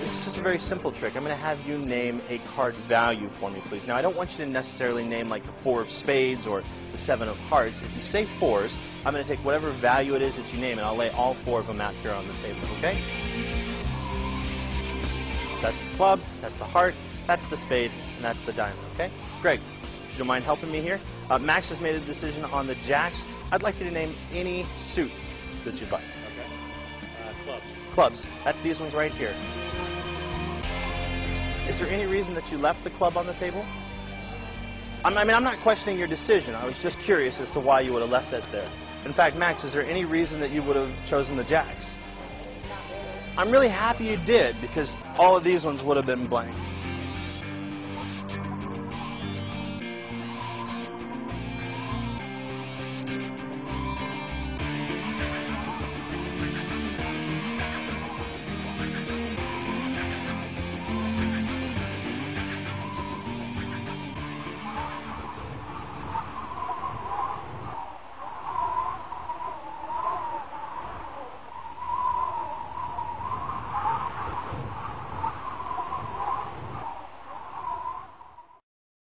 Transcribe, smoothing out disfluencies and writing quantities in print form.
this is just a very simple trick. I'm going to have you name a card value for me, please. Now, I don't want you to necessarily name like the 4 of spades or the 7 of hearts. If you say 4s, I'm going to take whatever value it is that you name, and I'll lay all 4 of them out here on the table, okay? That's the club, that's the heart, that's the spade, and that's the diamond, okay? Greg, if you don't mind helping me here. Max has made a decision on the jacks. I'd like you to name any suit that you'd like. Okay. Clubs. Clubs. That's these ones right here. Is there any reason that you left the club on the table? I mean, I'm not questioning your decision. I was just curious as to why you would have left that there. In fact, Max, is there any reason that you would have chosen the jacks? Not really. I'm really happy you did, because all of these ones would have been blank.